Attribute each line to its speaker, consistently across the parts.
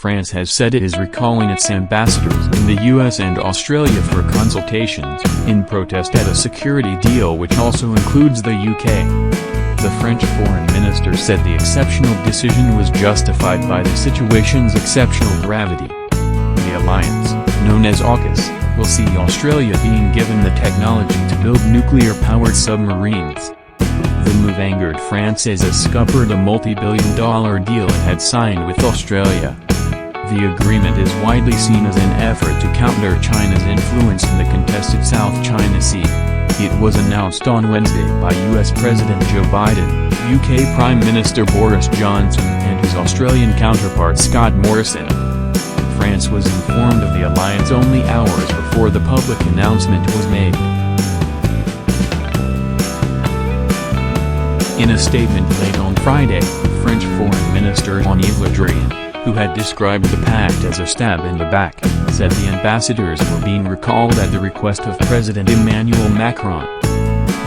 Speaker 1: France has said it is recalling its ambassadors in the US and Australia for consultations, in protest at a security deal which also includes the UK. The French foreign minister said the exceptional decision was justified by the situation's exceptional gravity. The alliance, known as Aukus, will see Australia being given the technology to build nuclear-powered submarines. The move angered France as it scuppered a multi-billion-dollar deal it had signed with Australia. The agreement is widely seen as an effort to counter China's influence in the contested South China Sea. It was announced on Wednesday by US President Joe Biden, UK Prime Minister Boris Johnson and his Australian counterpart Scott Morrison. France was informed of the alliance only hours before the public announcement was made. In a statement late on Friday, French Foreign Minister Jean-Yves Le Drian, who had described the pact as a stab in the back, said the ambassadors were being recalled at the request of President Emmanuel Macron.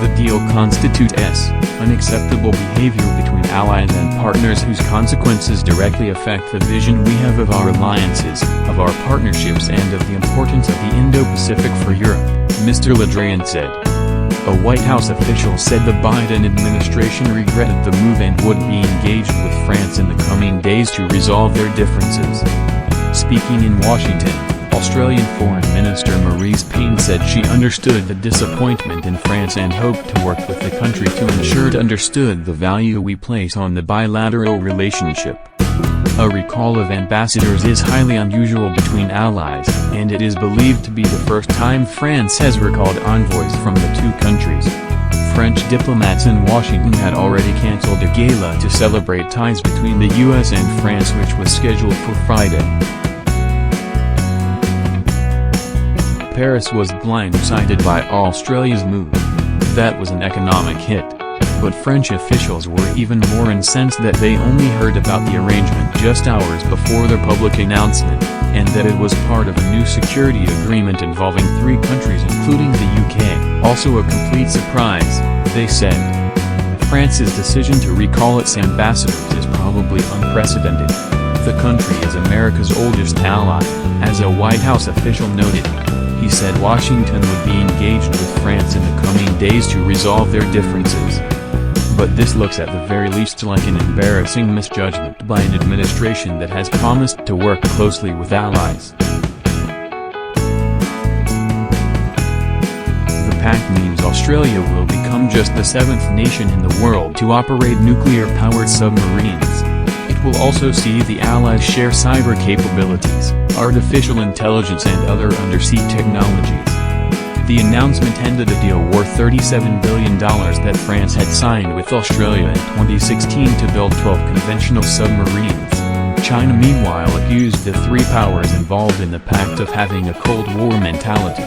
Speaker 1: The deal constitutes unacceptable behavior between allies and partners whose consequences directly affect the vision we have of our alliances, of our partnerships and of the importance of the Indo-Pacific for Europe, Mr. Le Drian said. A White House official said the Biden administration regretted the move and would be engaged with France in the coming days to resolve their differences. Speaking in Washington, Australian Foreign Minister Marise Payne said she understood the disappointment in France and hoped to work with the country to ensure it understood the value we place on the bilateral relationship. A recall of ambassadors is highly unusual between allies, and it is believed to be the first time France has recalled envoys from the two countries. French diplomats in Washington had already cancelled a gala to celebrate ties between the US and France which was scheduled for Friday. Paris was blindsided by Australia's move. That was an economic hit. But French officials were even more incensed that they only heard about the arrangement just hours before their public announcement, and that it was part of a new security agreement involving 3 countries including the UK, also a complete surprise, they said. France's decision to recall its ambassadors is probably unprecedented. The country is America's oldest ally, as a White House official noted. He said Washington would be engaged with France in the coming days to resolve their differences. But this looks at the very least like an embarrassing misjudgment by an administration that has promised to work closely with allies. The pact means Australia will become just the 7th nation in the world to operate nuclear-powered submarines. It will also see the allies share cyber capabilities, artificial intelligence and other undersea technologies. The announcement ended a deal worth $37 billion that France had signed with Australia in 2016 to build 12 conventional submarines. China meanwhile accused the 3 powers involved in the pact of having a Cold War mentality.